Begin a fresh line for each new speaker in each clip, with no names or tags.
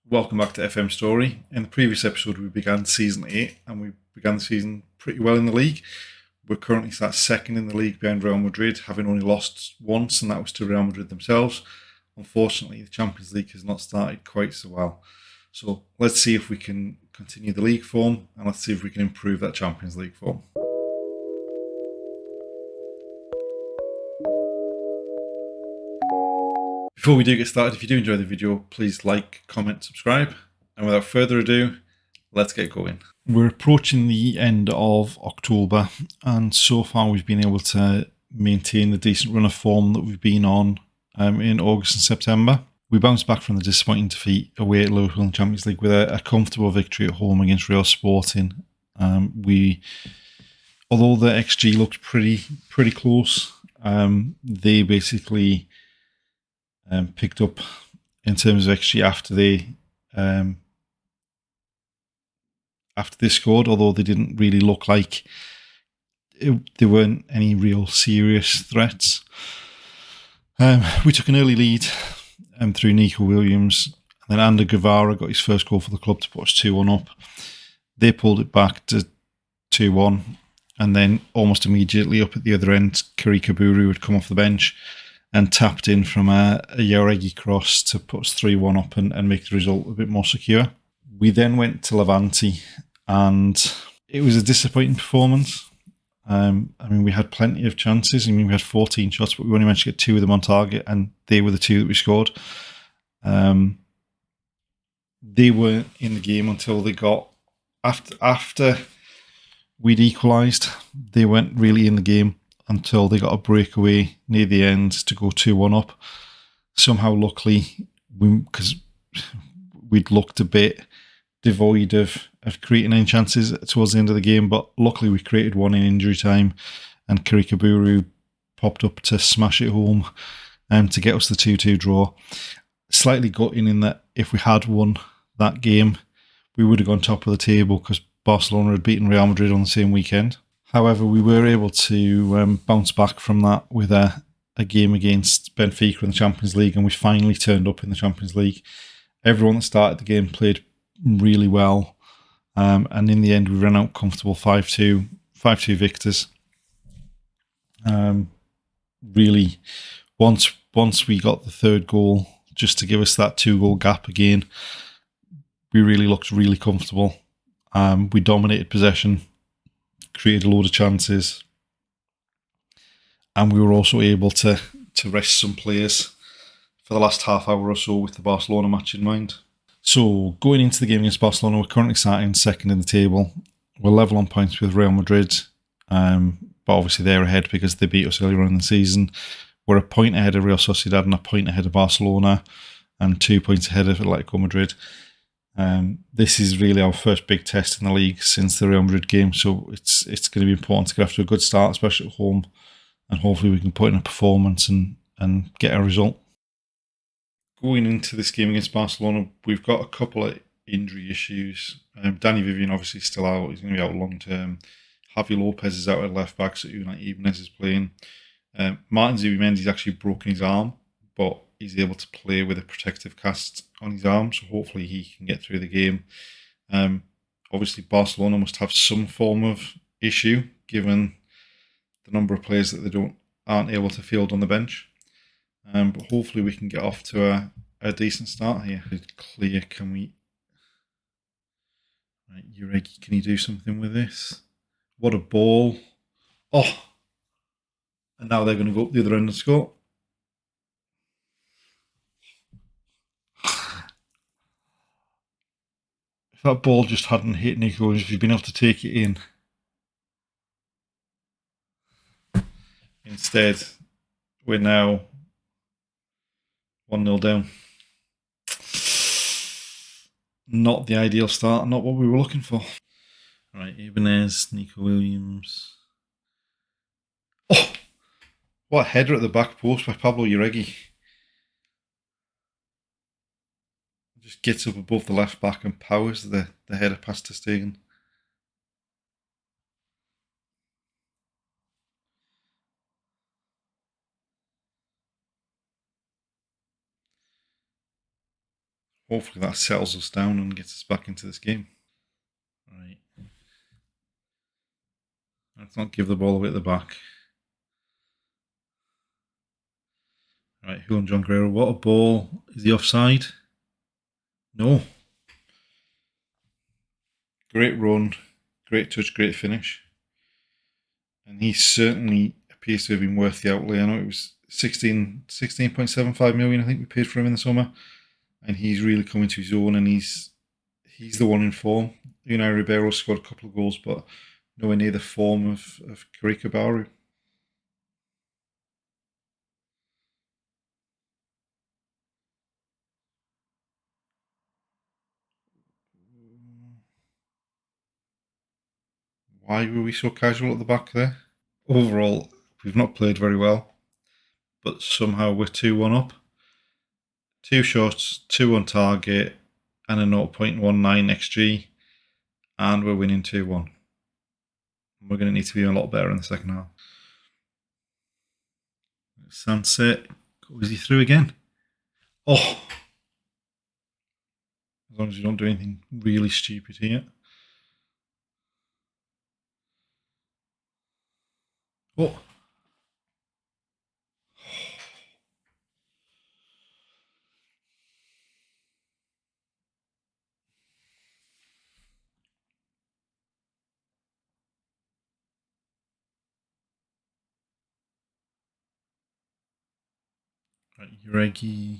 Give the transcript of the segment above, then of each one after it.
Welcome back to FM Story. In the previous episode, we began season 8 and we began the season pretty well in the league. We're currently sat second in the league behind Real Madrid, having only lost once, and that was to Real Madrid themselves. Unfortunately, the Champions League has not started quite so well. So let's see if we can continue the league form and let's see if we can improve that Champions League form. Before we do get started, if you do enjoy the video, please like, comment, subscribe. And without further ado, let's get going. We're approaching the end of October, and so far we've been able to maintain the decent run of form that we've been on in August and September. We bounced back from the disappointing defeat away at Liverpool in the Champions League with a comfortable victory at home against Real Sporting. Although the XG looked pretty close, they basically picked up in terms of XG after they scored, although they didn't really look like there weren't any real serious threats. We took an early lead through Nico Williams, and then Ander Guevara got his first goal for the club to put us 2-1 up. They pulled it back to 2-1, and then almost immediately up at the other end, Kari Kaburu had come off the bench and tapped in from a Jauregui cross to put us 3-1 up and make the result a bit more secure. We then went to Levante, and it was a disappointing performance. We had plenty of chances. We had 14 shots, but we only managed to get 2 of them on target, and they were the 2 that we scored. They weren't in the game until they got... After we'd equalised, they weren't really in the game until they got a breakaway near the end to go 2-1 up. Somehow, luckily, because we'd looked a bit devoid of creating any chances towards the end of the game, but luckily we created one in injury time, and Kari Kaburu popped up to smash it home to get us the 2-2 draw. Slightly gutting in that if we had won that game, we would have gone top of the table because Barcelona had beaten Real Madrid on the same weekend. However, we were able to bounce back from that with a game against Benfica in the Champions League, and we finally turned up in the Champions League. Everyone that started the game played really well, and in the end we ran out comfortable 5-2 victors. Really, once we got the third goal, just to give us that 2-goal gap again, we really looked really comfortable. We dominated possession, created a load of chances, and we were also able to rest some players for the last half hour or so with the Barcelona match in mind. So going into the game against Barcelona, we're currently starting second in the table. We're level on points with Real Madrid, but obviously they're ahead because they beat us earlier on in the season. We're a point ahead of Real Sociedad and a point ahead of Barcelona and 2 points ahead of Atletico Madrid. This is really our first big test in the league since the Real Madrid game, so it's going to be important to get off to a good start, especially at home, and hopefully we can put in a performance and get a result. Going into this game against Barcelona, we've got a couple of injury issues. Danny Vivian obviously still out. He's going to be out long term. Javi Lopez is out at left back, so Unai Ibanez is playing. Martin Zubimendi's actually broken his arm, but he's able to play with a protective cast on his arm, so hopefully he can get through the game. Obviously, Barcelona must have some form of issue, given the number of players that they aren't able to field on the bench. But hopefully we can get off to a decent start here. Clear, can we... Right, Jauregui, can you do something with this? What a ball. Oh! And now they're going to go up the other end and score. If that ball just hadn't hit Nico, if he'd been able to take it in. Instead, we're now 1-0 down. Not the ideal start, not what we were looking for. Right, Ibanez, Nico Williams. Oh! What a header at the back post by Pablo Jauregui. Just gets up above the left back and powers the header past ter Stegen. Hopefully that settles us down and gets us back into this game. Right. Let's not give the ball away at the back. Right, Juan John Guerrero. What a ball. Is he offside? No. Great run, great touch, great finish. And he certainly appears to have been worth the outlay. I know it was 16.75 million, I think we paid for him in the summer. And he's really coming to his own, and he's the one in form. Unai Ribeiro scored a couple of goals, but nowhere near the form of Karika Bauru. Why were we so casual at the back there? Overall, we've not played very well, but somehow we're 2-1 up. 2 shots, 2 on target, and a 0.19 XG, and we're winning 2-1. We're going to need to be a lot better in the second half. Sunset. Was he through again? Oh! As long as you don't do anything really stupid here. Oh! Right, Uregi.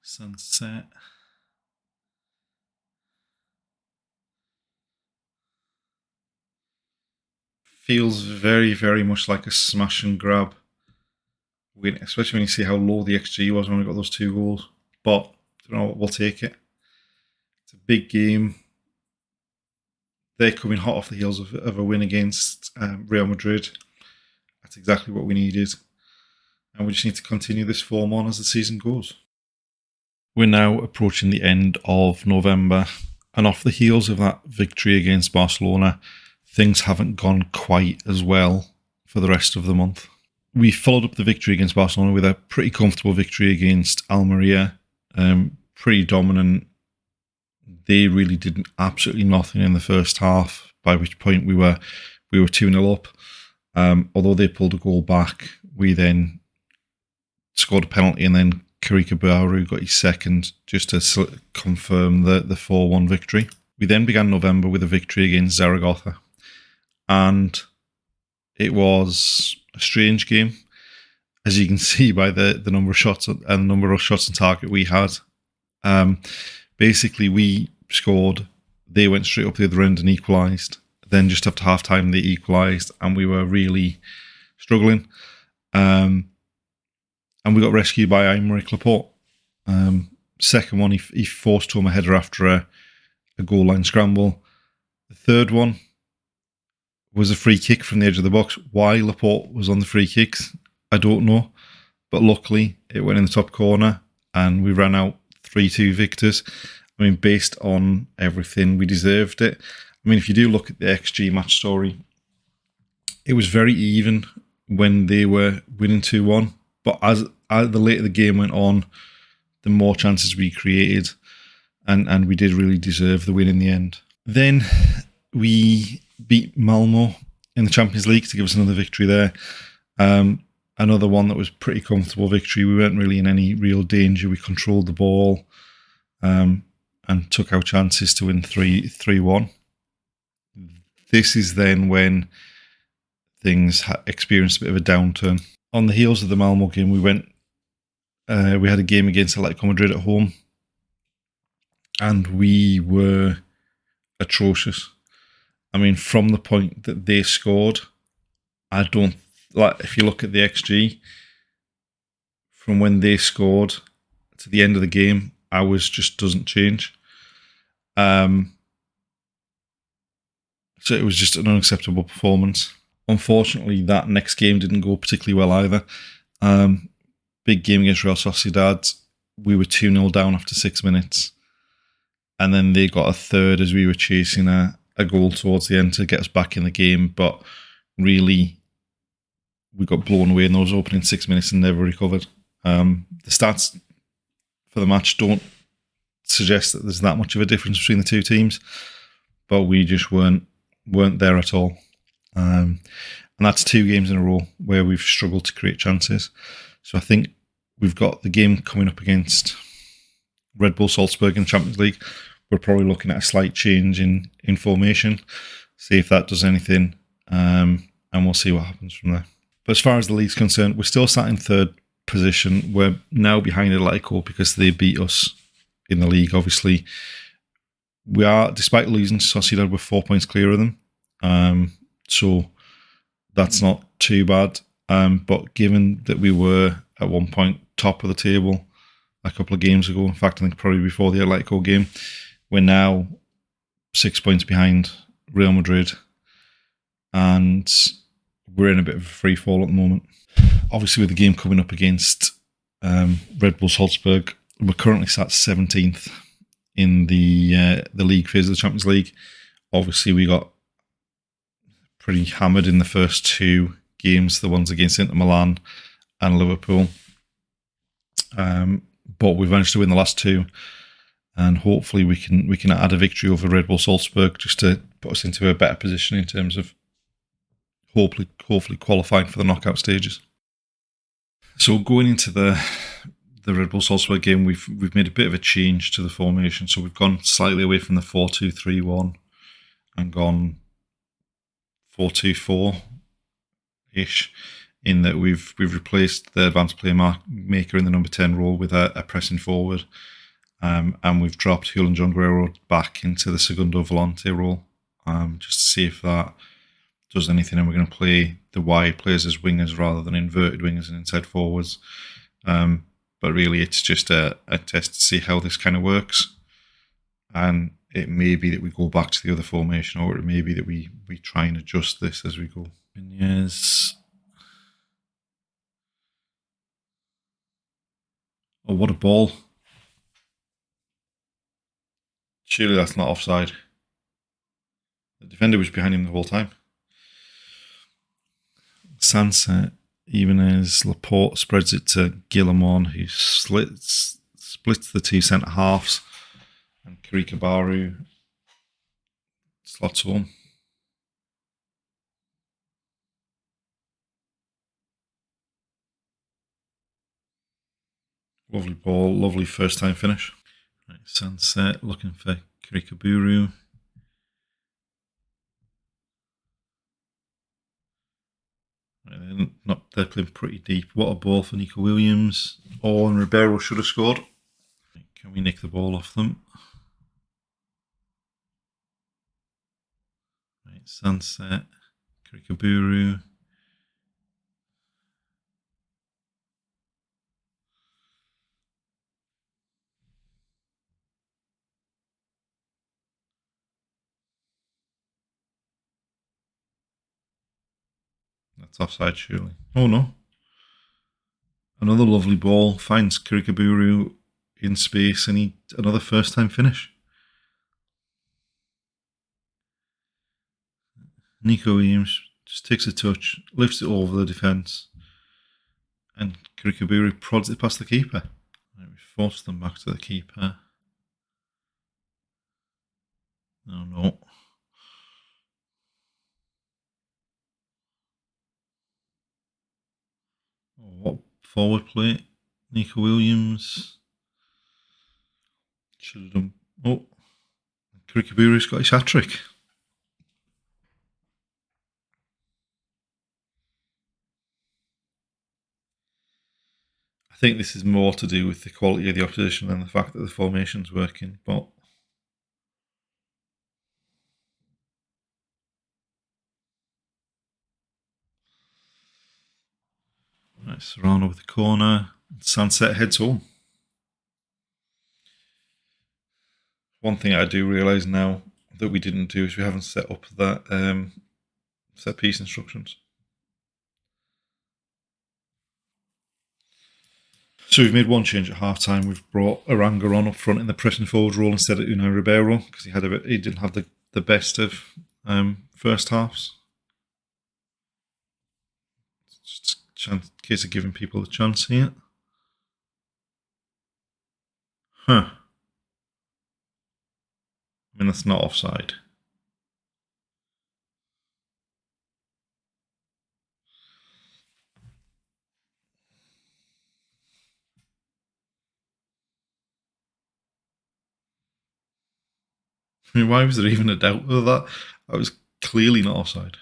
Sunset. Feels very, very much like a smash and grab win, especially when you see how low the XG was when we got those 2 goals. But, you know what, we'll take it. It's a big game. They're coming hot off the heels of a win against Real Madrid. That's exactly what we needed. And we just need to continue this form on as the season goes. We're now approaching the end of November, and off the heels of that victory against Barcelona, things haven't gone quite as well for the rest of the month. We followed up the victory against Barcelona with a pretty comfortable victory against Almeria. Pretty dominant. They really did absolutely nothing in the first half, by which point we were 2-0 up. Although they pulled a goal back, we then scored a penalty, and then Karika Bauru got his second just to confirm the 4-1 victory. We then began November with a victory against Zaragoza, and it was a strange game, as you can see by the number of shots and the number of shots on target we had. Basically, we scored, they went straight up the other end and equalised. Then just after half time, they equalised, and we were really struggling. And we got rescued by Aymeric Laporte. Second one, he forced home a header after a goal line scramble. The third one was a free kick from the edge of the box. Why Laporte was on the free kicks, I don't know. But luckily, it went in the top corner, and we ran out 3-2 victors. I mean, based on everything, we deserved it. I mean, if you do look at the XG match story, it was very even when they were winning 2-1. But as the later the game went on, the more chances we created, and we did really deserve the win in the end. Then we beat Malmo in the Champions League to give us another victory there. Another one that was pretty comfortable victory. We weren't really in any real danger. We controlled the ball and took our chances to win 3-1. This is then when things experienced a bit of a downturn. On the heels of the Malmo game, we had a game against Atletico Madrid at home, and we were atrocious. I mean, from the point that they scored, if you look at the XG, from when they scored to the end of the game, ours just doesn't change. So it was just an unacceptable performance. Unfortunately, that next game didn't go particularly well either. Big game against Real Sociedad. We were 2-0 down after 6 minutes. And then they got a third as we were chasing a goal towards the end to get us back in the game. But really, we got blown away in those opening 6 minutes and never recovered. The stats for the match don't suggest that there's that much of a difference between the two teams, but we just weren't there at all. And that's 2 games in a row where we've struggled to create chances. So I think we've got the game coming up against Red Bull Salzburg in the Champions League. We're probably looking at a slight change in formation, see if that does anything, and we'll see what happens from there. But as far as the league's concerned, we're still sat in 3rd position. We're now behind Atletico because they beat us in the league. Obviously, we are, despite losing to Sociedad, we're 4 points clear of them. So that's not too bad. But given that we were at one point top of the table a couple of games ago, in fact, I think probably before the Atletico game, we're now 6 points behind Real Madrid, and we're in a bit of a free fall at the moment. Obviously, with the game coming up against Red Bull Salzburg, we're currently sat 17th in the league phase of the Champions League. Obviously, we got pretty hammered in the first 2 games, the ones against Inter Milan and Liverpool. But we've managed to win the last 2, and hopefully we can add a victory over Red Bull Salzburg just to put us into a better position in terms of hopefully qualifying for the knockout stages. So going into the Red Bull Salzburg game, we've made a bit of a change to the formation. So we've gone slightly away from the 4-2-3-1 and gone 4-2-4-ish, in that we've replaced the advanced playmaker in the number 10 role with a pressing forward, and we've dropped Julian John Guerrero back into the Segundo Volante role, just to see if that does anything. And we're going to play the wide players as wingers rather than inverted wingers and inside forwards. But really, it's just a test to see how this kind of works. And it may be that we go back to the other formation, or it may be that we try and adjust this as we go. Yes. Oh, what a ball. Surely that's not offside. The defender was behind him the whole time. Sansa, even as Laporte spreads it to Guillamon, who splits the 2 centre halves, and Karika Baru slots home. Lovely ball, lovely first time finish. Right, Sunset looking for Karika Baru. They're playing pretty deep. What a ball for Nico Williams. Oh, and Ribeiro should have scored. Can we nick the ball off them? Right, Sunset, Karikaburu. That's offside, surely. Oh no. Another lovely ball. Finds Karikaburu in space, and another first time finish. Nico Williams just takes a touch, lifts it over the defence, and Karikaburu prods it past the keeper. Right, we force them back to the keeper. No. Oh, what forward play. Nico Williams. Should have done. Oh, Karikaburu's got his hat trick. I think this is more to do with the quality of the opposition than the fact that the formation's working, but right, Serrano with the corner. Sunset heads home. One thing I do realise now that we didn't do is we haven't set up that set piece instructions. So we've made one change at half time. We've brought Aranga on up front in the pressing forward role instead of Unai Ribeiro, because he didn't have the best of first halves. Just a case of giving people a chance here. Huh. mean, that's not offside. I mean, why was there even a doubt of that? That was clearly not offside.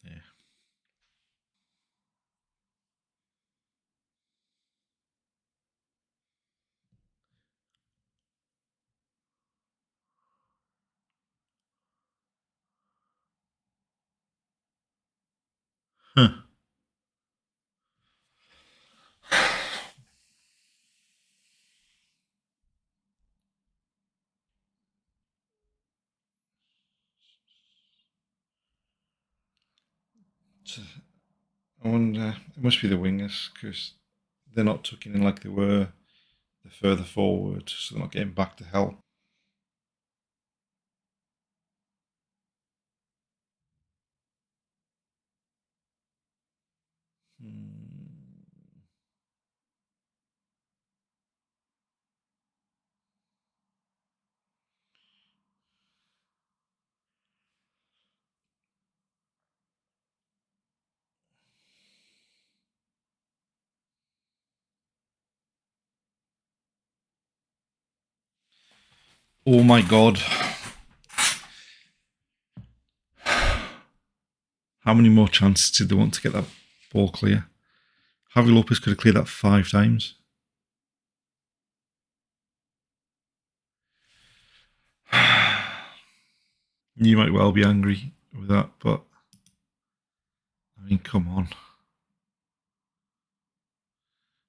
Yeah. Huh. I wonder, it must be the wingers because they're not tucking in like they were. They're further forward, so they're not getting back to help. Oh my god. How many more chances did they want to get that ball clear? Javi Lopez could have cleared that 5 times. You might well be angry with that, but I mean, come on.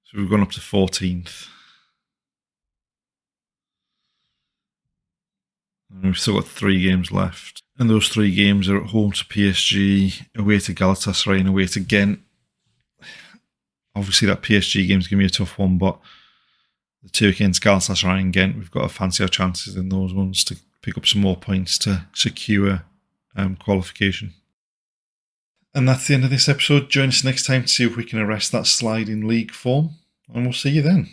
So we've gone up to 14th. And we've still got 3 games left. And those 3 games are at home to PSG, away to Galatasaray, and away to Ghent. Obviously, that PSG game's going to be a tough one, but the 2 against Galatasaray and Ghent, we've got to fancy our chances in those ones to pick up some more points to secure qualification. And that's the end of this episode. Join us next time to see if we can arrest that slide in league form, and we'll see you then.